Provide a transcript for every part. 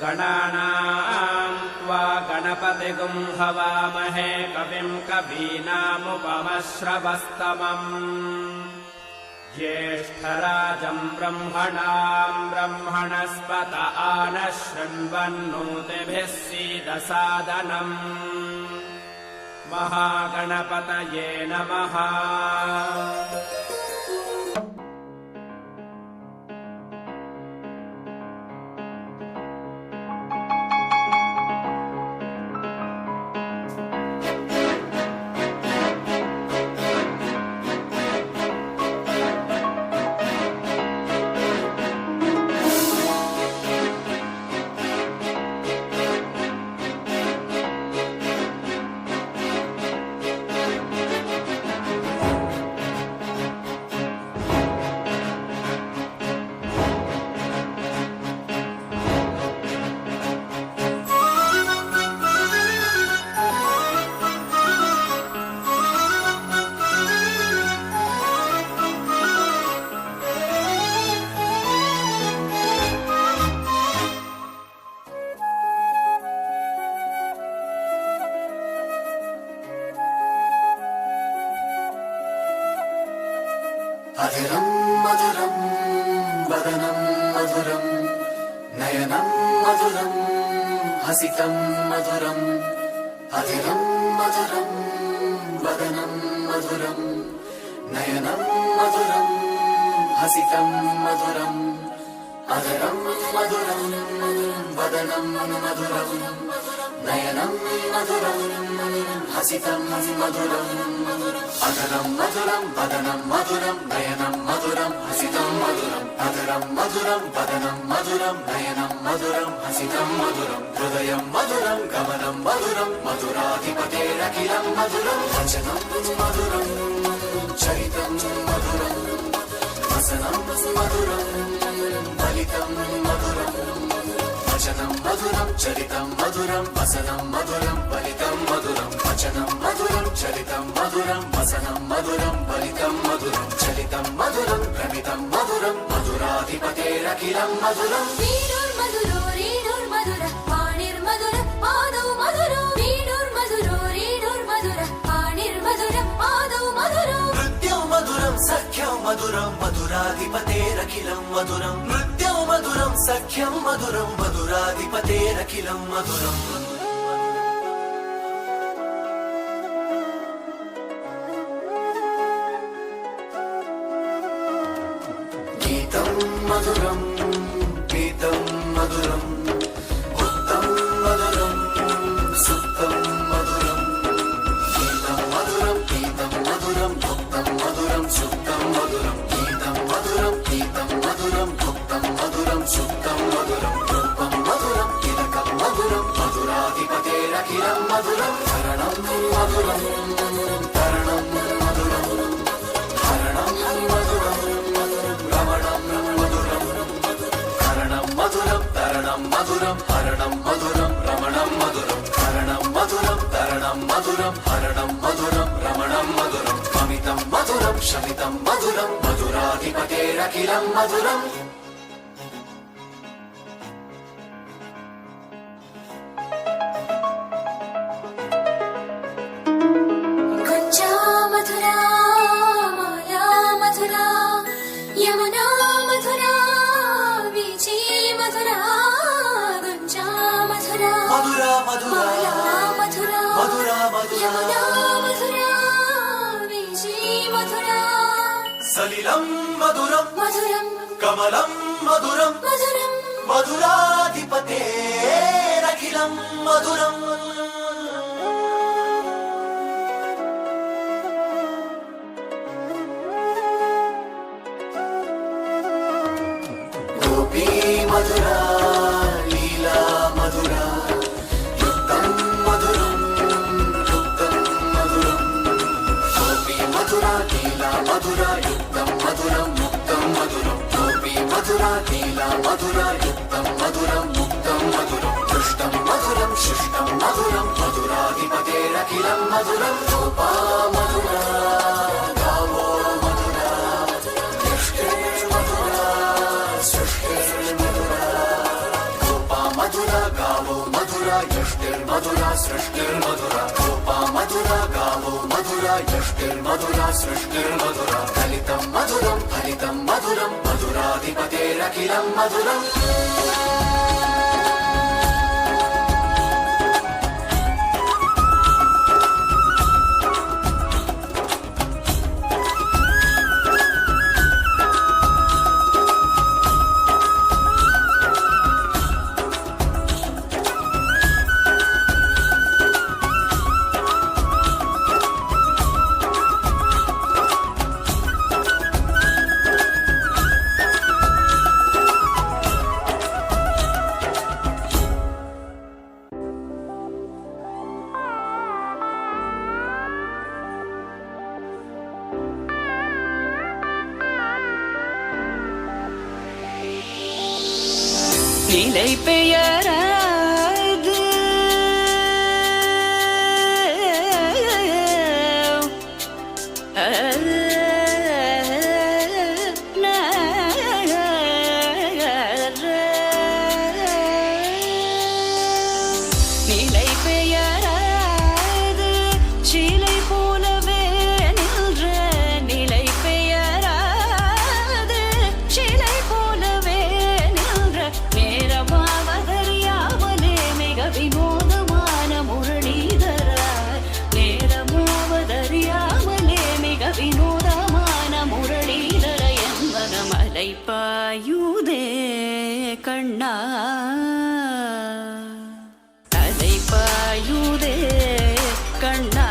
गणानां त्वा गणपतिगुं हवामहे कविं कवीनामुपमश्रवस्तमम् ज्येष्ठराजं ब्रह्मणां ब्रह्मणस्पत आनः शृण्वन्नोतिभिः सीदसादनम् महागणपतये नमः। अधरं मधुरं वदनं मधुरं नयनं मधुरं हसितं मधुरं अधरं मधुरं वदनं मधुरं नयनं मधुरं हसितं मधुरं अधरं मधुरं वदनं मधुरं नयनं मधुरं हसितं मधुरं अधरं मधुरं वदनं मधुरं नयनं मधुरं हसितं मधुरम् अधरं मधुरं वदनं मधुरं नयनं मधुरं हसितं मधुरं हृदयं मधुरं गमनं मधुरं मधुराधिपतेरखिलं मधुरं वचनं मधुरं चरितं मधुरं वसनं मधुरं फलितं मधुरं वचनं मधुरं चरितं मधुरं वसनं मधुरं फलितं मधुरं वचनं मधुरं चरितं मधुरं वसनं मधुरं फलितं मधुरं चलितं मधुरं भ्रमितं मधुरं मधुराधिपतेरखिलं मधुरं वीणुर्मधुरो रेणुर्मधुरः पाणिर्मधुरः पादौ मधुरो वीणुर्मधुरो रेणुर्मधुरः पाणिर्मधुरः पादौ मधुरो नृत्यं मधुरं सख्यं मधुरं मधुराधिपतेरखिलं मधुरं नृत्यं मधुरं सख्यं मधुरं मधुराधिपतेरखिलं मधुरम् गीतं मधुरं गीतं मधुरम् उत्तम मधुरं सुप्तं मधुरं गीतं मधुरं गीतं मधुरं उत्तम मधुरं सुप्तं मधुरं गीतं मधुरं गीतं मधुरं उत्तम मधुरं सुप्तं मधुरं रूपं मधुरं तिलकं मधुरं मधुराधिपतेरखिलं मधुरं हरणं मधुरं तरणं मधुरं हरणं मधुरं रमणं मधुरं हरणं मधुरं तरणं मधुरं हरणं मधुरं रमणं मधुरं हरणं मधुरं तरणं मधुरं हरणं मधुरं रमणं मधुरं अमितं मधुरं शमितं मधुरं मधुराधिपतेरखिलं मधुरम् गञ्जा मधुरा माला मधुरा यमुना मधुरा वीची मधुरा गञ्जा मधुरा मधुरा मधुरा माला मधुरा मधुरा मधुरा यमुना मधुरा वीची मधुरा सलिलं मधुरं मधुरं कमलं मधुरं मधुरं मधुराधिपतेरखिलं मधुरम् गोपी मधुरा लीला मधुरा युक्तं मधुरं गोपी मधुरा लीला मधुरा युक्तं मधुरं मुक्तं मधुरं गोपी मधुरा लीला मधुरा युक्तं मधुरं मुक्तं मधुरं दुष्टं मधुरं शिष्टं मधुरं मधुराधिपतेरखिलं मधुरं गोपा मधुरा गावो मधुरा यष्टिर्मधुरा सृष्टिर्मधुरा गोपा मधुरा मधुरा यष्टिर्मधुरा सृष्टिर्मधुरा रूपा मधुरा गावो मधुरा यष्टिर्मधुरा सृष्टिर्मधुरा फलितं मधुरं फलितं मधुरं मधुराधिपतेरखिलं मधुरम् நிலை பெயராது நிலை பெயராது சிலை போலவே நின்ற நிலை பெயராது சிலை போலவே நின்ற நேரமாவதறியாமலே மிக வினோதமான முரளிதராய் நேரமாவதறியாமலே மிக வினோதமான முரளிதர என் மனமலை பாயுதே கண்ணா அலைபாயுதே கண்ணா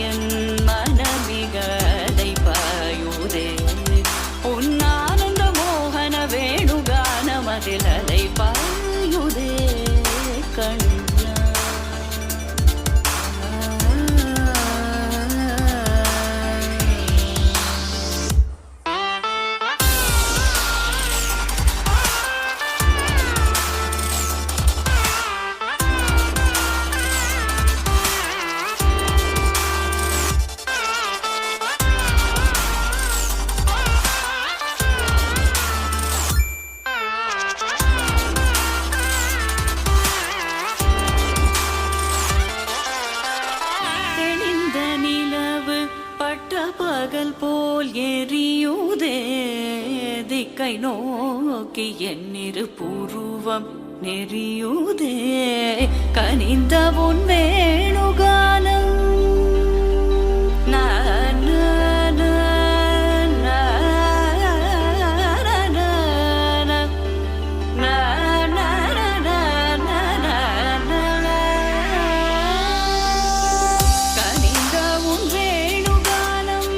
என் மனமிக அலைபாயுதே உன்னானந்த மோகன வேணுகானமதில் அலைபாயுதே கண்ணா தெளிந்த நிலவு பட்ட பகல் போல் எரியுதே திக்கை நோக்கி என்னிரு புருவம் நெறியுதே கனிந்த உன் வேணுகானம் கனிந்த உன் வேணுகானம்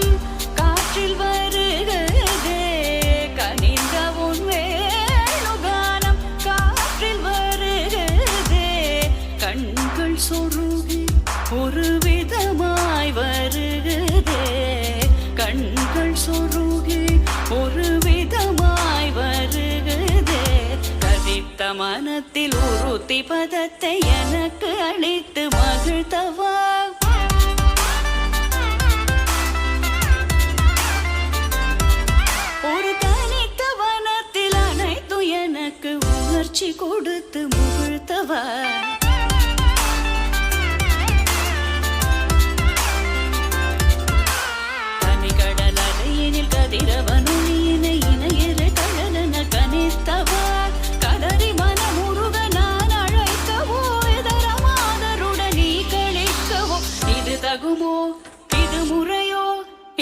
காற்றில் வருகிறதே கனிந்த உன் வேணுகானம் காற்றில் வருகிறதே கண்கள் சொருகி ஒரு விதமாய் வருகிறதே கண்கள் சொருகி ஒரு விதமாய் வருகிறதே கதித்த மனத்தில் உறுத்தி பதத்தை எனக்கு அளித்து மகிழ்த்தவா ஒரு தனித்த வனத்தில் அனைத்து எனக்கு உணர்ச்சி கொடுத்து முகிழ்த்தவா தனிகடல் அலையினில் கதிரவனுயினை இணையிரு கடலென கனித்தவா கதறி மனமுருக நான் அழைக்கவோ இதரமாதருடன் நீ கழிக்கவோ இது தகுமோ இது முறையோ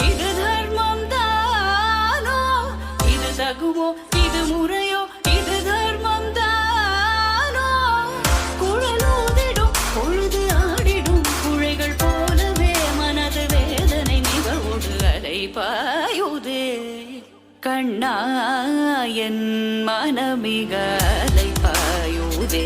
இது தர்மம் தானோ இது தகுமோ இது முறையோ இது தர்மம் தானோ குழலூதிடும் பொழுது ஆடிடும் குழைகள் போலவே மனது வேதனை நிகழ்வோடு அலைபாயுதே கண்ணா என் மனமிக அலைபாயுதே